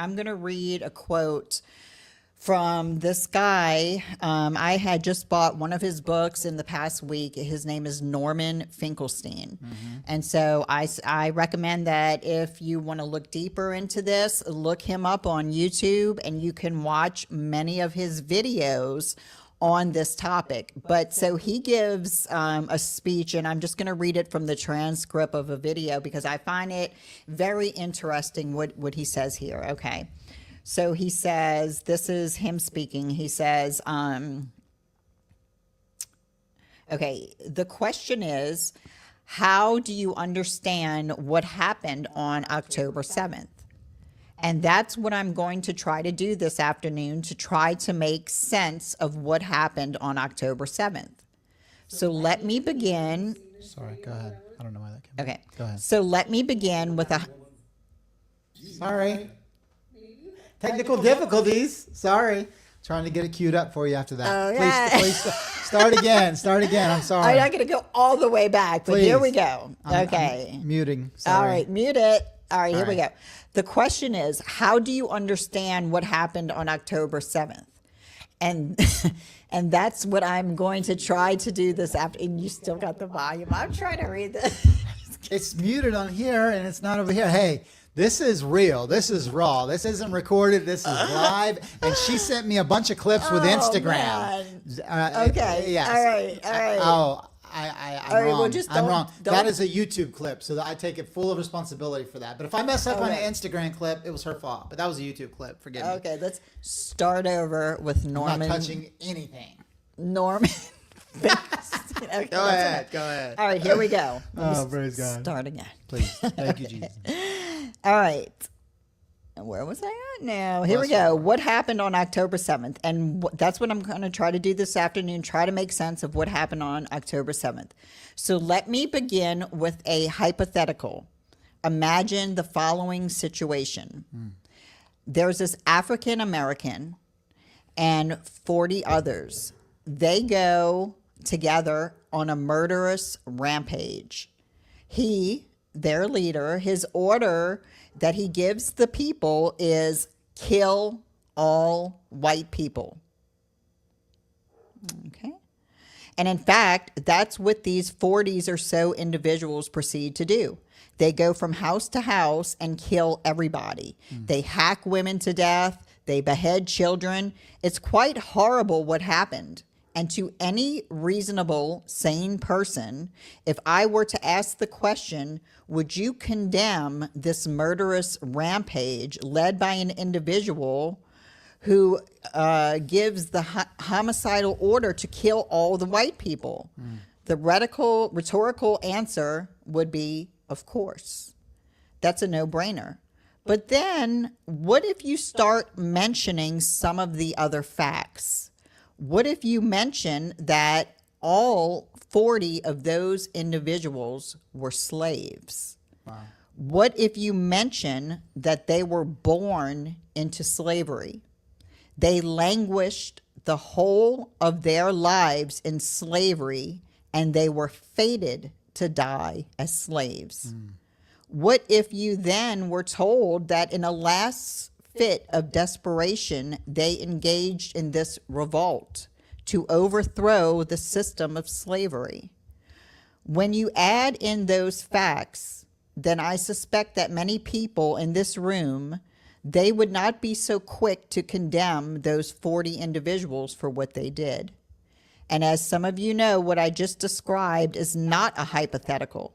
I'm going to read a quote from this guy. I had just bought one of his books in the past week. His name is Norman Finkelstein. And so I recommend that if you want to look deeper into this, look him up on YouTube, and you can watch many of his videos on this topic. But so he gives a speech, and I'm just going to read it from the transcript of a video because I find it very interesting what he says here. Okay. So he says, this is him speaking. He says, okay, the question is, how do you understand what happened on October 7th? And that's what I'm going to try to do this afternoon, to try to make sense of what happened on October 7th. So let me begin. Sorry, go ahead. I don't know why that came. Okay. Go ahead. So let me begin with a. Sorry. Technical difficulties. Sorry. Trying to get it queued up for you after that. Okay. Please start again. Start again. I'm sorry. I'm not going to go all the way back, but here we go. Okay. I'm muting. Sorry. All right. Mute it. All right. All Here we right. go. The question is, how do you understand what happened on October 7th? And and that's what I'm going to try to do this after. And you still got the volume. I'm trying to read this. It's muted on here and it's not over here. Hey, this is real. This is raw. This isn't recorded. This is live. And she sent me a bunch of clips with Instagram. Okay. Yes. All right. All right. I'm All right, wrong. well, just I'm don't- wrong. don't- That is a YouTube clip, so that I take it full of responsibility for that. But if I mess up on an Instagram clip, it was her fault. But that was a YouTube clip. Forgive me. Okay. Let's start over with I'm Norman. not touching anything. Norman. Okay, Go ahead. Go ahead. All right. Here we go. Let me Oh, praise God. Start again. Please. Thank you, Jesus. All right. And where was I at now? Here we go. What happened on October 7th? And that's what I'm going to try to do this afternoon, try to make sense of what happened on October 7th. So let me begin with a hypothetical. Imagine the following situation. There's this African American and 40 others. They go together on a murderous rampage. He, their leader, his order that he gives the people is kill all white people. Okay. And in fact, that's what these 40s or so individuals proceed to do. They go from house to house and kill everybody. They hack women to death. They behead children. It's quite horrible what happened. And to any reasonable, sane person, if I were to ask the question, would you condemn this murderous rampage led by an individual who gives the homicidal order to kill all the white people? The rhetorical answer would be, of course. That's a no-brainer. But then, what if you start mentioning some of the other facts? What if you mention that all 40 of those individuals were slaves? Wow. What if you mention that they were born into slavery? They languished the whole of their lives in slavery, and they were fated to die as slaves. What if you then were told that in a last fit of desperation, they engaged in this revolt to overthrow the system of slavery? When you add in those facts, then I suspect that many people in this room, they would not be so quick to condemn those 40 individuals for what they did. And as some of you know, what I just described is not a hypothetical.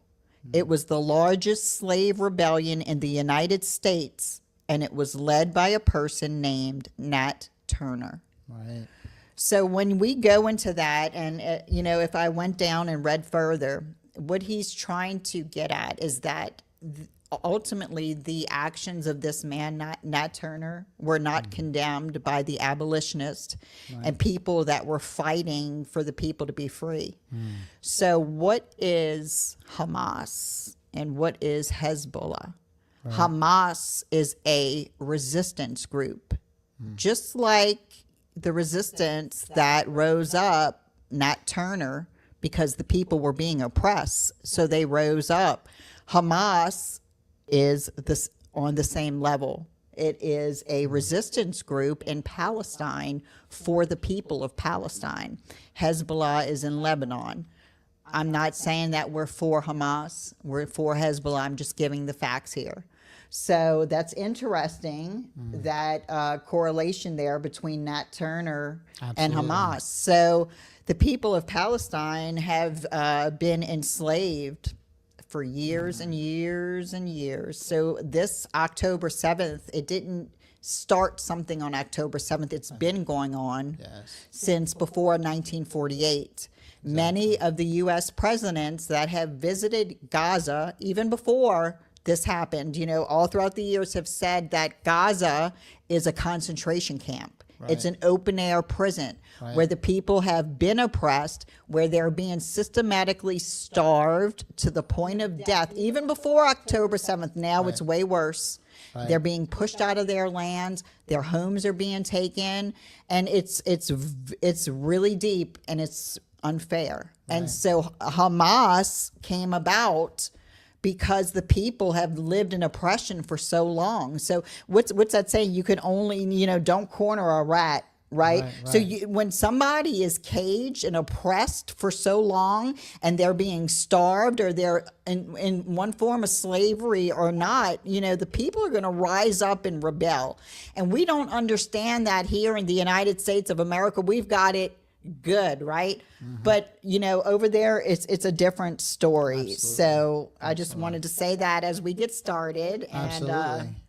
It was the largest slave rebellion in the United States, and it was led by a person named Nat Turner. Right. So when we go into that, and if I went down and read further, what he's trying to get at is that ultimately the actions of this man, Nat Turner, were not condemned by the abolitionists and people that were fighting for the people to be free. So what is Hamas and what is Hezbollah? Hamas is a resistance group, just like the resistance that rose up Nat Turner because the people were being oppressed. So they rose up. Hamas is this on the same level. It is a resistance group in Palestine for the people of Palestine. Hezbollah is in Lebanon. I'm not saying that we're for Hamas. We're for Hezbollah. I'm just giving the facts here. So that's interesting, that correlation there between Nat Turner and Absolutely. Hamas. So the people of Palestine have been enslaved for years and years and years. So this October 7th, it didn't start something on October 7th. It's been going on since before 1948. Many of the U.S. presidents that have visited Gaza, even before this happened, you know, all throughout the years have said that Gaza is a concentration camp. It's an open air prison where the people have been oppressed, where they're being systematically starved to the point of death. Even before October 7th, now it's way worse. They're being pushed out of their lands. Their homes are being taken, and it's really deep and it's unfair. And so Hamas came about because the people have lived in oppression for so long. So what's that saying? You can only, you know, don't corner a rat, right? So when somebody is caged and oppressed for so long, and they're being starved, or they're in one form of slavery or not, you know, the people are going to rise up and rebel. And we don't understand that here in the United States of America. We've got it good, right? But you know, over there it's a different story. So I just wanted to say that as we get started. And